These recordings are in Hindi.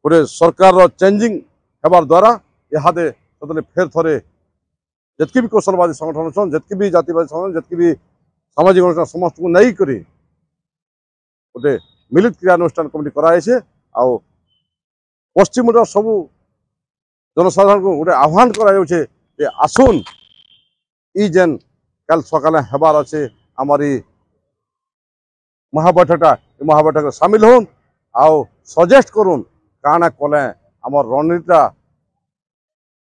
गोटे सरकार चेंजिंग हेबार द्वारा इहादे फेर थरे जितकी भी कौशलवादी संगठन अच्छा जितकी भी जातिवादी संगठन जितकी भी सामाजिक अनुष्ठान समस्त को नहीं करी गोटे मिलित क्रियानुष्ठान कमिटी कराई आउ पश्चिम सबू जनसाधारण को गोटे आह्वान कर आसुन ई जेन कल सकाले हेबार अच्छे आमारी महाबैठकटा महाबैठक सामिल होन आउ सजेस्ट करुन काना कले आमर रणनीतिटा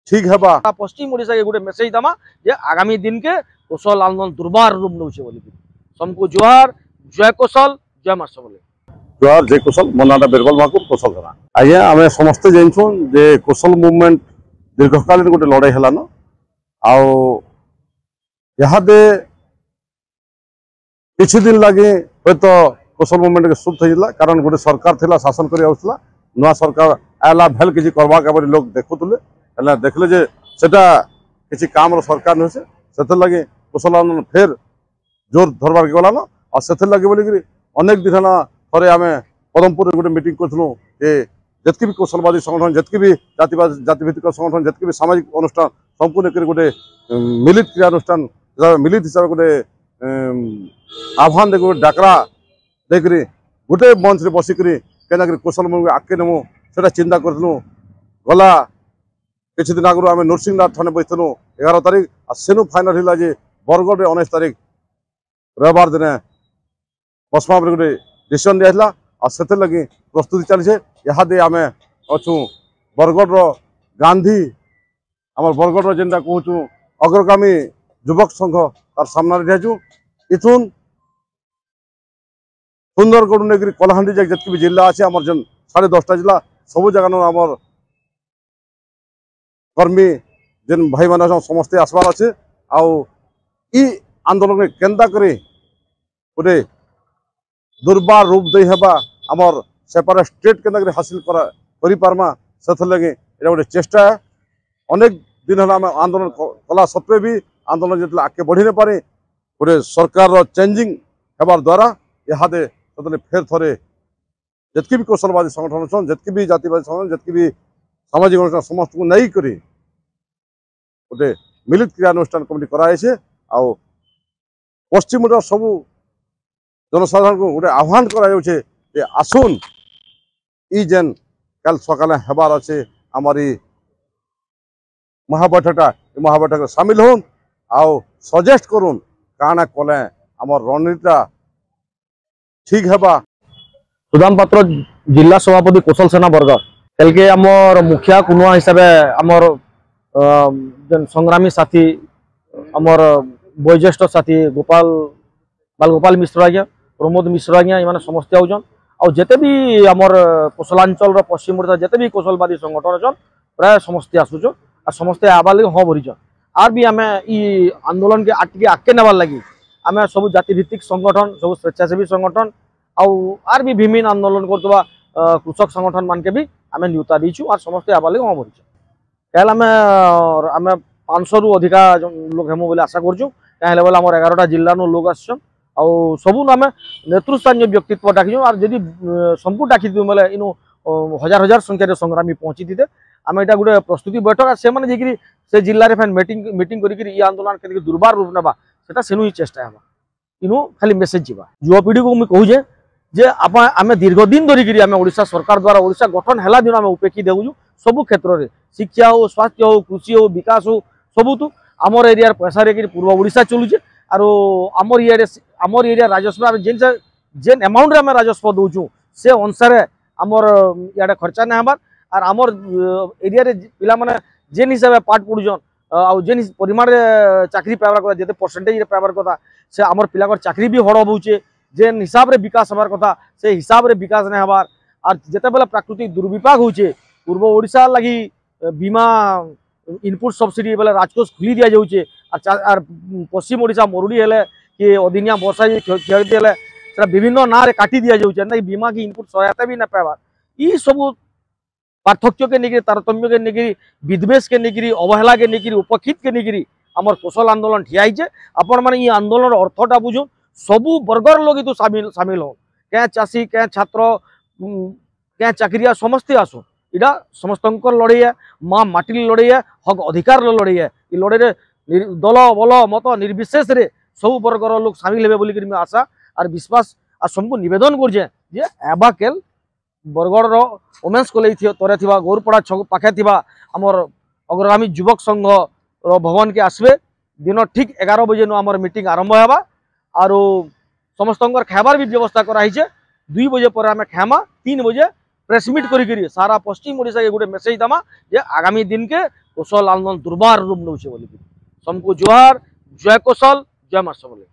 ठीक हेबा। पश्चिम ओडिशा के गोटे मेसेज दमा जे आगामी दिन के कौशल आंदोलन दुर्बार रूप नौचे बोली सबको जोहार जय कौशल जय मास बोले जोहार जय कौशल मनाटा बिरबल माकुर कौशल करा आज्ञा आम समस्ते जानछुं जे कौशल मुवमेंट दीर्घकालीन गोटे लड़ाई है आदे किछि दिन लगे हे तो कौशल मुवमेंट के सुध होता कारण गोटे सरकार थिला शासन कर नुआ सरकार आला भेल किसी करवा लोग देखुले देखले जे सेटा किसी काम सरकार नुहे से लगे कौशल आंदोलन फेर जोर धरबार गलान और से लगे बोलिक अनेक दिन है थे आम पदमपुर गोटे मीटिंग करूँ जितकी भी कौशलवादी संगठन जितकी भी जातिभित्तिक संगठन जितकी भी सामाजिक अनुष्ठान संपूर्ण कर गोटे मिलित क्रियानुष्ठान मिलित हिसाब से गोटे आह्वान दे गोटे डाकरा देकर गोटे मंच में बसिक कौशल मुवमेंट आगे नेमु से चिंता करूँ गला किसी दिन आगु आम नरसिंहनाथ थाने बैठलु 11 तारीख आ सेनु फाइनल है जे बरगढ़ 19 तारीख रविवार दिन बसमा गोटे डिसीजन दिया और से लगे प्रस्तुति चली इहादे आम अच्छु बरगढ़ गांधी आम बरगढ़ जेनटा कहूँ अग्रगामी युवक संघ तार सामना दियाचु इथुन सुंदरगढ़ नहीं कलाहांडी जाए जितकी भी जिला अच्छे आम जेन 10.5 जिला सबू जगह आमर कर्मी जेन भाई मान समस्ते आसबार अच्छे आई आंदोलन केन्दा करी गोटे दुर्बार रूप दे हेबा आमर सेपारेट स्टेट केन्दा हासिल करी पारमा से लगे गोटे चेष्टा है अनेक दिन है आम आंदोलन कला सत्वे भी आंदोलन जो आगे बढ़ी नहीं पारे गोटे सरकार चेंजिंग हेबार द्वारा इहादे फेर थरे जितकी भी कौशलवादी संगठन अच्छा जितकी भी जातिवादी संगठन जितकी भी सामाजिक अनुष्ठान समस्त को नहीं करी गोटे मिलित क्रियानुष्ठान कमिटी कराई आउ पश्चिम सबू जनसाधारण को गोटे आह्वान कर आसुन ई जेन कल सकाले हेबार अच्छे आमारी महाबैठकटा महाबैठक सामिल होन आउ सजेस्ट करुन काना कले आमर रणनीतिटा ठीक हेबा। सुदाम पात्र जिला सभापति कौशल सेना बरगढ़ कल के आमर मुखिया कुनुआ हिसाब से आमर जन संग्रामी साथी आमर वयोज्येष्ठ साथी बालगोपाल मिश्र आज्ञा प्रमोद मिश्र आज्ञा ये समस्ते आउन आउ जिते भी आमर कौशलांचल पश्चिम ओडिशा जिते भी कौशलवादी संगठन अच्छा प्राय समस्ते आसुच और समस्ते आबार लगे हाँ भरीच आर भी आम आंदोलन के आगे नेबार लगी आम सब जातिभित्तिक संगठन सब स्वेच्छासेवी संगठन आर भी विभिन्न आंदोलन करवा कृषक संगठन मान के भी आम न्यूता दीचु और समस्ते आबार लगे हाँ भरीच कल आम 500 रु अधिका लोग हेमु बोले आशा करूँ क्या बोले आम 11टा जिला लोग आसन सबू आम नेतृस्थानीय व्यक्तित्व डाकी और जदि सबको डाकी बोले इनु हजार हजार संख्यार संग्रामी पहुँची थे आम यहाँ गोटे प्रस्तुति बैठक से मैंने से जिले में मीटिंग कर आंदोलन के दुर्बार रूप ना से सेनु ही चेष्टा है इनु खाली मेसेज जावा युवापीढ़ी को मुझे कहूजे जे आम दीर्घ दिन धरिकी आम ओडिशा सरकार द्वारा ओडिशा गठन है दिन आम उपेक्षी देउजु सबू क्षेत्र में शिक्षा हो स्वास्थ्य हो कृषि हो विकास हो सबूतु आमर एरिया पैसा रे पूर्व ओडिशा चलुचे आरो आमर एरिया राजस्व जेन अमाउंट आम राजस्व दौचु से अनुसार आमर इे खर्चा नहीं हबार और आमर एरिया पिला माने जेन हिसाब से पाठ पढ़ुन आउ जेन परिमाण चाकरी पाइबार कथा जिते परसेंटेज पाइबार कथा से आमर पिला चाकरी भी हड़प होचे जेन हिसाब रे विकास हबार कथा से हिसाब रे विकास नहीं हबार और जिते बेले प्राकृतिक दुर्विपाक होचे पूर्व ओडिशा लगी बीमा इनपुट सब्सिडी बेले राजकोष खुली दि जाऊे और पश्चिम ओडिशा मरुड़ी हेले कि अदिनिया वर्षा क्षति हेले विभिन्न ना रे काटी दि जाऊे बीमा की इनपुट सहायता भी ना पाइबार ये सब पार्थक्य के लेकर तारतम्य के लेकर विद्वेष के लेकर अवहेला के लेकर उपखित के लेकर आमर कौशल आंदोलन ठियाई आपण मैंने ये आंदोलन अर्थटा बुझुन सबू वर्गर लोग तो सामिल हो क्या चाषी क्या छात्र क्या चाकरिया समस्ते आसो इटा समस्तंकर लड़ाई है, माँ माटी लड़ाई है, हक अधिकार लड़ाई है। ये लड़ाई दल बल मत निर्विशेष रे सब वर्गर लोग सामिल हेबे बोली मैं आशा और विश्वास और सबको निवेदन करजे जे एबाकेल बरगढ़ वोमेन्स कॉलेज तरे थिबा गौरपड़ा छक पाखे थिबा आमर अग्रगामी युवक संघ भवन के आसबे दिन ठीक 11 बजे नु आमर मीटिंग आरंभ हेबा और समस्तंकर खाइबार भी व्यवस्था कराई 2 बजे पर आम खाइमा 3 बजे प्रेस मीट करी सारा पश्चिम ओडिशा के गोटे मेसेज दमा जे आगामी दिन के कौशल आंदोलन दुर्बार रूप नौचे बोली सबको जोहार, जय कौशल, जय मां सबले।